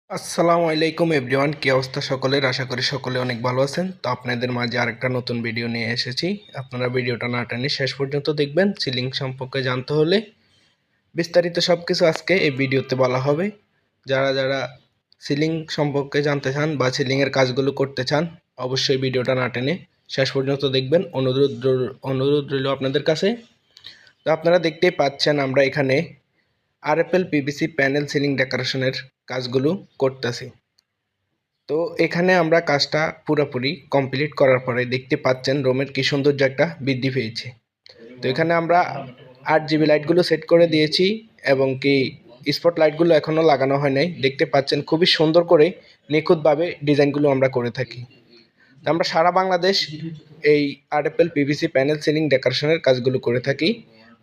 আসসালামু আলাইকুম এভরিওয়ান, কি অবস্থা সকলের? আশা করি সকলে অনেক ভালো আছেন। তো আপনাদের মাঝে আরেকটা নতুন ভিডিও নিয়ে এসেছি। আপনারা ভিডিওটা না টেনে শেষ পর্যন্ত দেখবেন। সিলিং সম্পর্কে জানতে হলে বিস্তারিত সব কিছু আজকে এই ভিডিওতে বলা হবে। যারা যারা সিলিং সম্পর্কে জানতে চান বা সিলিংয়ের কাজগুলো করতে চান, অবশ্যই ভিডিওটা না টেনে শেষ পর্যন্ত দেখবেন। অনুরোধ রইল আপনাদের কাছে। তো আপনারা দেখতেই পাচ্ছেন আমরা এখানে আরএফএল পিভিসি প্যানেল সিলিং ডেকোরেশনের কাজগুলো করতেছি। তো এখানে আমরা কাজটা পুরোপুরি কমপ্লিট করার পরে দেখতে পাচ্ছেন রুমের কি সৌন্দর্য একটা বৃদ্ধি পেয়েছে। তো এখানে আমরা 8 GB লাইটগুলো সেট করে দিয়েছি এবং কি স্পট লাইটগুলো এখনও লাগানো হয় নাই। দেখতে পাচ্ছেন খুবই সুন্দর করে নিখুঁতভাবে ডিজাইনগুলো আমরা করে থাকি। তো আমরা সারা বাংলাদেশ এই আরএফএল পিভিসি প্যানেল সিলিং ডেকোরেশনের কাজগুলো করে থাকি।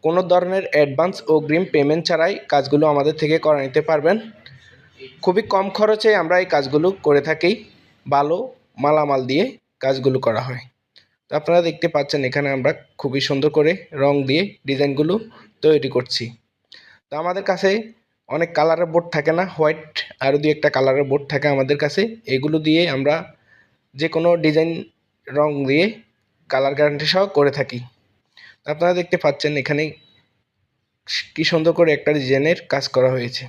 কোনো ধরনের অ্যাডভান্স ও অগ্রিম পেমেন্ট ছাড়াই কাজগুলো আমাদের থেকে করে নিতে পারবেন। খুবই কম খরচে আমরা এই কাজগুলো করে থাকি। ভালো মালামাল দিয়ে কাজগুলো করা হয়। তো আপনারা দেখতে পাচ্ছেন এখানে আমরা খুবই সুন্দর করে রং দিয়ে ডিজাইনগুলো তৈরি করছি। তো আমাদের কাছে অনেক কালারের বোর্ড থাকে না, হোয়াইট আরও 2-1টা কালারের বোর্ড থাকে আমাদের কাছে। এগুলো দিয়ে আমরা যে কোনো ডিজাইন রং দিয়ে কালার গ্যারান্টি সহ করে থাকি। আপনারা দেখতে পাচ্ছেন এখানে কি সুন্দর করে একটা ডিজাইনের কাজ করা হয়েছে।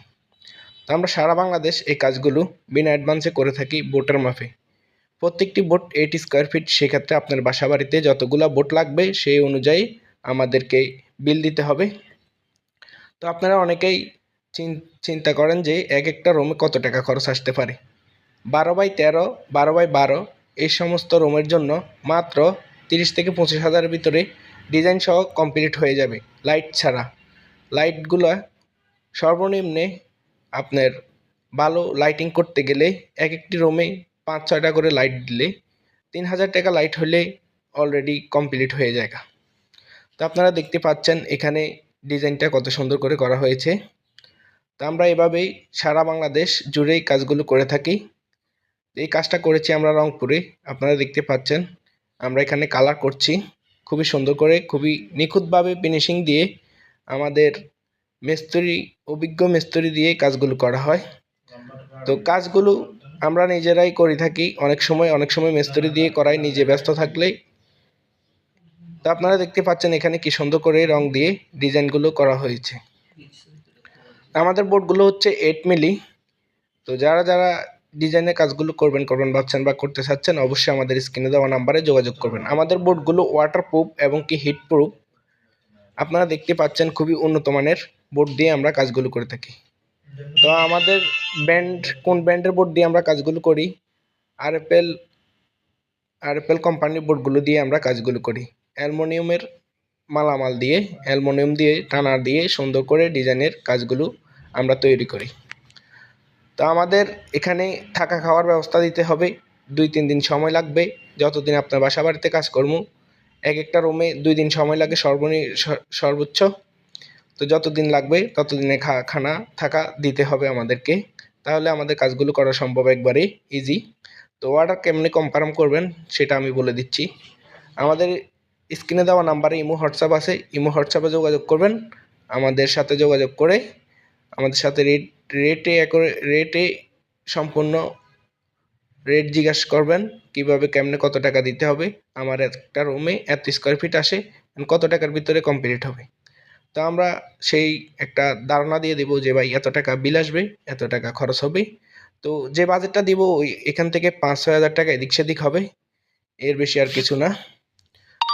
তো আমরা সারা বাংলাদেশ এই কাজগুলো বিনা অ্যাডভান্সে করে থাকি বোটের মাপে। প্রত্যেকটি বোট 8 স্কোয়ার ফিট। সেক্ষেত্রে আপনার বাসা বাড়িতে যতগুলো বোট লাগবে সেই অনুযায়ী আমাদেরকে বিল দিতে হবে। তো আপনারা অনেকেই চিন্তা করেন যে এক একটা রুমে কত টাকা খরচ আসতে পারে। 12x13, 12x12 এই সমস্ত রুমের জন্য মাত্র 30 থেকে 25 হাজারের ভিতরে ডিজাইন সহ কমপ্লিট হয়ে যাবে, লাইট ছাড়া। লাইটগুলো সর্বনিম্নে আপনার ভালো লাইটিং করতে গেলে এক একটি রুমে 5-6টা করে লাইট দিলে 3000 টাকা লাইট হলে অলরেডি কমপ্লিট হয়ে যায়। তো আপনারা দেখতে পাচ্ছেন এখানে ডিজাইনটা কত সুন্দর করে করা হয়েছে। তো আমরা এভাবেই সারা বাংলাদেশ জুড়েই কাজগুলো করে থাকি। এই কাজটা করেছি আমরা রংপুরে। আপনারা দেখতে পাচ্ছেন আমরা এখানে কালার করছি খুবই সুন্দর করে, খুবই নিখুঁতভাবে ফিনিশিং দিয়ে। আমাদের অভিজ্ঞ মিস্ত্রি দিয়ে কাজগুলো করা হয়। তো কাজগুলো আমরা নিজেরাই করে থাকি। অনেক সময় মিস্ত্রি দিয়ে করাই, নিজে ব্যস্ত থাকলেই। তো আপনারা দেখতে পাচ্ছেন এখানে কি সুন্দর করে রং দিয়ে ডিজাইনগুলো করা হয়েছে। আমাদের বোর্ডগুলো হচ্ছে 8 মিলি। তো যারা যারা ডিজাইনের কাজগুলো করবেন ভাবছেন বা করতে চাচ্ছেন, অবশ্যই আমাদের স্ক্রিনে দেওয়া নাম্বারে যোগাযোগ করবেন। আমাদের বোর্ডগুলো ওয়াটারপ্রুফ এবং কি হিটপ্রুফ। আপনারা দেখতে পাচ্ছেন খুবই উন্নত মানের বোর্ড দিয়ে আমরা কাজগুলো করে থাকি। তো আমাদের কোন ব্র্যান্ডের বোর্ড দিয়ে আমরা কাজগুলো করি? আরএফএল কোম্পানির বোর্ডগুলো দিয়ে আমরা কাজগুলো করি। অ্যালুমিনিয়ামের মালামাল দিয়ে, অ্যালুমিনিয়াম দিয়ে টানা দিয়ে সুন্দর করে ডিজাইনের কাজগুলো আমরা তৈরি করি। তো আমাদের এখানে থাকা খাওয়ার ব্যবস্থা দিতে হবে। 2-3 দিন সময় লাগবে। যতদিন আপনার বাসা বাড়িতে কাজকর্ম, এক একটা রুমে 2 দিন সময় লাগে সর্বোচ্চ। তো যতদিন লাগবে ততদিনে খানা থাকা দিতে হবে আমাদেরকে। তাহলে আমাদের কাজগুলো করা সম্ভব একবারে ইজি। তো অর্ডার কেমনি কনফার্ম করবেন সেটা আমি বলে দিচ্ছি। আমাদের স্ক্রিনে দেওয়া নাম্বারে ইমো হোয়াটসঅ্যাপ আছে। ইমো হোয়াটসঅ্যাপে যোগাযোগ করবেন। আমাদের সাথে যোগাযোগ করে আমাদের সাথে রেটে সম্পূর্ণ রেট জিজ্ঞাসা করবেন, কীভাবে কেমনে কত টাকা দিতে হবে। আমার একটা রুমে এত স্কোয়ার ফিট আসে, কত টাকার ভিতরে কমপ্লিট হবে। তো আমরা সেই একটা ধারণা দিয়ে দেবো যে ভাই এত টাকা বিল আসবে, এত টাকা খরচ হবে। তো যে বাজেটটা দিব এখান থেকে 5-6 হাজার টাকা এদিক সেদিক হবে, এর বেশি আর কিছু না।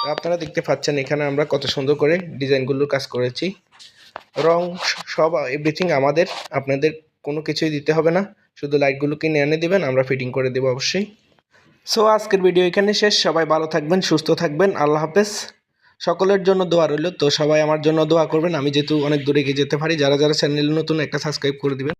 তো আপনারা দেখতে পাচ্ছেন এখানে আমরা কত সুন্দর করে ডিজাইনগুলোর কাজ করেছি। রং সব এভরিথিং আমাদের, আপনাদের কোনো কিছুই দিতে হবে না। শুধু লাইটগুলো কিনে এনে দেবেন, আমরা ফিটিং করে দেবো অবশ্যই। সো আজকের ভিডিও এখানে শেষ। সবাই ভালো থাকবেন, সুস্থ থাকবেন। আল্লাহ হাফেজ। সকলের জন্য দোয়া রইল। তো সবাই আমার জন্য দোয়া করবেন, আমি যেহেতু অনেক দূরে গিয়ে যেতে পারি। যারা যারা চ্যানেল নতুন একটা সাবস্ক্রাইব করে দিবেন।